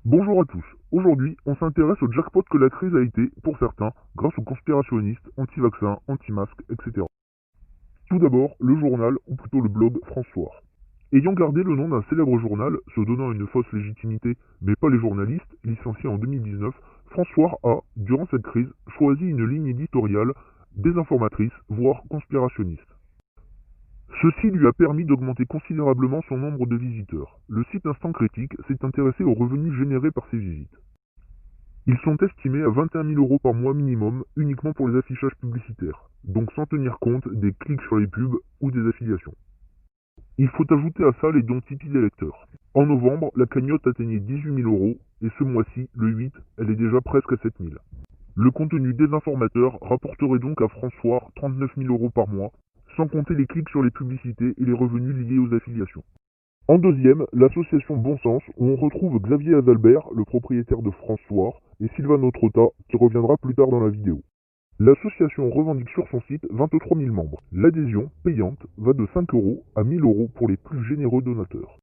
Bonjour à tous. Aujourd'hui, on s'intéresse au jackpot que la crise a été, pour certains, grâce aux conspirationnistes, anti-vaccins, anti-masques, etc. Tout d'abord, le journal, ou plutôt le blog François. Ayant gardé le nom d'un célèbre journal, se donnant une fausse légitimité, mais pas les journalistes, licenciés en 2019, François a, durant cette crise, choisi une ligne éditoriale désinformatrice, voire conspirationniste. Ceci lui a permis d'augmenter considérablement son nombre de visiteurs. Le site Instant Critique s'est intéressé aux revenus générés par ces visites. Ils sont estimés à 21 000 euros par mois minimum uniquement pour les affichages publicitaires, donc sans tenir compte des clics sur les pubs ou des affiliations. Il faut ajouter à ça les dons Tipeee des lecteurs. En novembre, la cagnotte atteignait 18 000 euros et ce mois-ci, le 8, elle est déjà presque à 7 000. Le contenu désinformateur rapporterait donc à François 39 000 euros par mois, sans compter les clics sur les publicités et les revenus liés aux affiliations. En deuxième, l'association Bon Sens, où on retrouve Xavier Adalbert, le propriétaire de François, et Sylvano Trotta, qui reviendra plus tard dans la vidéo. L'association revendique sur son site 23 000 membres. L'adhésion, payante, va de 5 euros à 1 000 euros pour les plus généreux donateurs.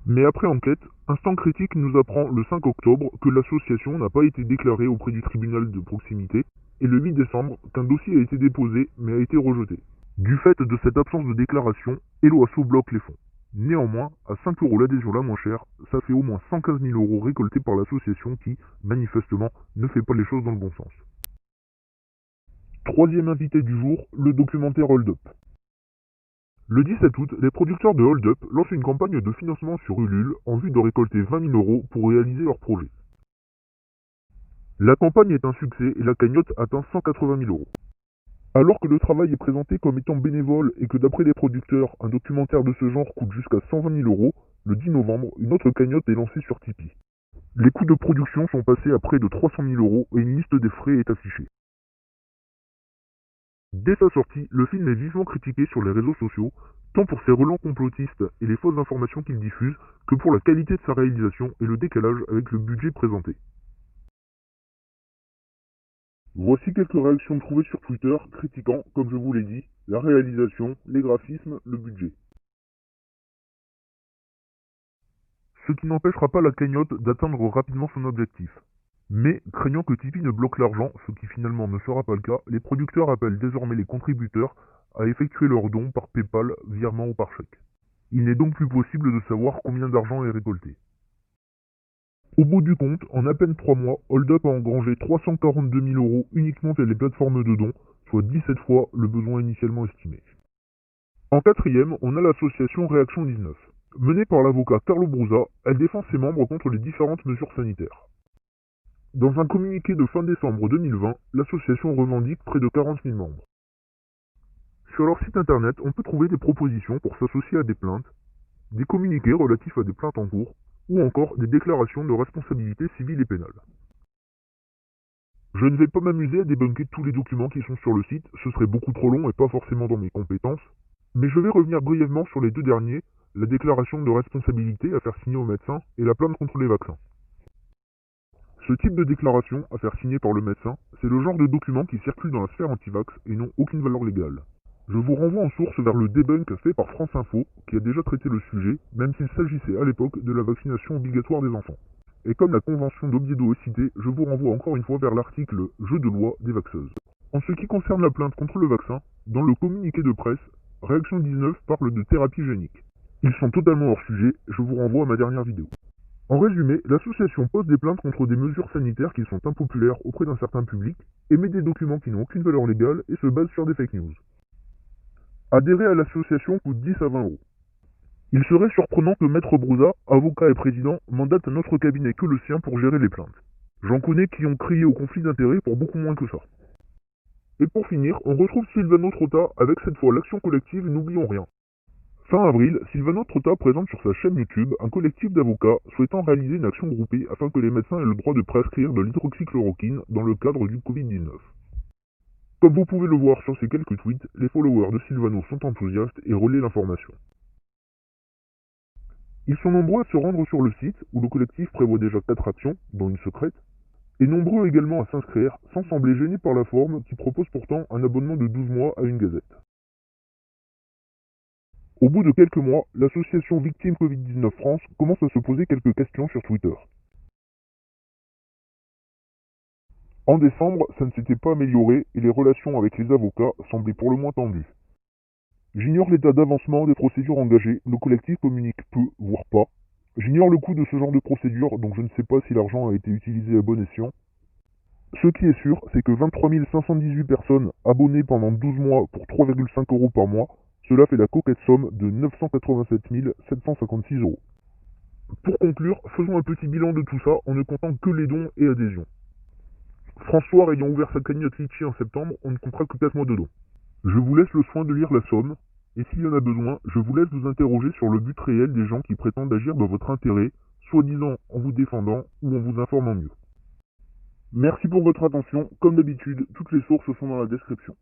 Mais après enquête, Instant Critique nous apprend le 5 octobre que l'association n'a pas été déclarée auprès du tribunal de proximité, et le 8 décembre qu'un dossier a été déposé mais a été rejeté. Du fait de cette absence de déclaration, Hello Asso bloque les fonds. Néanmoins, à 5 euros l'adhésion la moins chère, ça fait au moins 115 000 euros récoltés par l'association qui, manifestement, ne fait pas les choses dans le bon sens. Troisième invité du jour, le documentaire Hold Up. Le 17 août, les producteurs de Hold Up lancent une campagne de financement sur Ulule en vue de récolter 20 000 euros pour réaliser leur projet. La campagne est un succès et la cagnotte atteint 180 000 euros. Alors que le travail est présenté comme étant bénévole et que d'après les producteurs, un documentaire de ce genre coûte jusqu'à 120 000 euros, le 10 novembre, une autre cagnotte est lancée sur Tipeee. Les coûts de production sont passés à près de 300 000 euros et une liste des frais est affichée. Dès sa sortie, le film est vivement critiqué sur les réseaux sociaux, tant pour ses relents complotistes et les fausses informations qu'il diffuse, que pour la qualité de sa réalisation et le décalage avec le budget présenté. Voici quelques réactions trouvées sur Twitter critiquant, comme je vous l'ai dit, la réalisation, les graphismes, le budget. Ce qui n'empêchera pas la cagnotte d'atteindre rapidement son objectif. Mais, craignant que Tipeee ne bloque l'argent, ce qui finalement ne sera pas le cas, les producteurs appellent désormais les contributeurs à effectuer leurs dons par PayPal, virement ou par chèque. Il n'est donc plus possible de savoir combien d'argent est récolté. Au bout du compte, en à peine 3 mois, Hold Up a engrangé 342 000 euros uniquement via les plateformes de dons, soit 17 fois le besoin initialement estimé. En quatrième, on a l'association Réaction 19. Menée par l'avocat Carlo Brusa, elle défend ses membres contre les différentes mesures sanitaires. Dans un communiqué de fin décembre 2020, l'association revendique près de 40 000 membres. Sur leur site internet, on peut trouver des propositions pour s'associer à des plaintes, des communiqués relatifs à des plaintes en cours, ou encore des déclarations de responsabilité civile et pénale. Je ne vais pas m'amuser à débunker tous les documents qui sont sur le site, ce serait beaucoup trop long et pas forcément dans mes compétences, mais je vais revenir brièvement sur les deux derniers, la déclaration de responsabilité à faire signer aux médecins et la plainte contre les vaccins. Ce type de déclaration à faire signer par le médecin, c'est le genre de document qui circule dans la sphère anti-vax et n'ont aucune valeur légale. Je vous renvoie en source vers le debunk fait par France Info, qui a déjà traité le sujet, même s'il s'agissait à l'époque de la vaccination obligatoire des enfants. Et comme la convention d'Oviedo est citée, je vous renvoie encore une fois vers l'article Jeu de loi des vaxeuses. En ce qui concerne la plainte contre le vaccin, dans le communiqué de presse, Réaction 19 parle de thérapie génique. Ils sont totalement hors sujet, je vous renvoie à ma dernière vidéo. En résumé, l'association pose des plaintes contre des mesures sanitaires qui sont impopulaires auprès d'un certain public, émet des documents qui n'ont aucune valeur légale et se base sur des fake news. Adhérer à l'association coûte 10 à 20 euros. Il serait surprenant que Maître Brusa, avocat et président, mandate un autre cabinet que le sien pour gérer les plaintes. J'en connais qui ont crié au conflit d'intérêts pour beaucoup moins que ça. Et pour finir, on retrouve Sylvano Trotta avec cette fois l'action collective N'oublions rien. Fin avril, Sylvano Trotta présente sur sa chaîne YouTube un collectif d'avocats souhaitant réaliser une action groupée afin que les médecins aient le droit de prescrire de l'hydroxychloroquine dans le cadre du Covid-19. Comme vous pouvez le voir sur ces quelques tweets, les followers de Sylvano sont enthousiastes et relaient l'information. Ils sont nombreux à se rendre sur le site, où le collectif prévoit déjà 4 actions, dont une secrète, et nombreux également à s'inscrire, sans sembler gênés par la forme qui propose pourtant un abonnement de 12 mois à une gazette. Au bout de quelques mois, l'association Victimes Covid-19 France commence à se poser quelques questions sur Twitter. En décembre, ça ne s'était pas amélioré et les relations avec les avocats semblaient pour le moins tendues. J'ignore l'état d'avancement des procédures engagées, le collectif communique peu, voire pas. J'ignore le coût de ce genre de procédure, donc je ne sais pas si l'argent a été utilisé à bon escient. Ce qui est sûr, c'est que 23 518 personnes abonnées pendant 12 mois pour 3,5 € par mois, cela fait la coquette somme de 987 756 €. Pour conclure, faisons un petit bilan de tout ça en ne comptant que les dons et adhésions. François ayant ouvert sa cagnotte Litchi en septembre, on ne comptera que 4 mois de dons. Je vous laisse le soin de lire la somme, et s'il y en a besoin, je vous laisse vous interroger sur le but réel des gens qui prétendent agir dans votre intérêt, soi-disant en vous défendant ou en vous informant mieux. Merci pour votre attention, comme d'habitude, toutes les sources sont dans la description.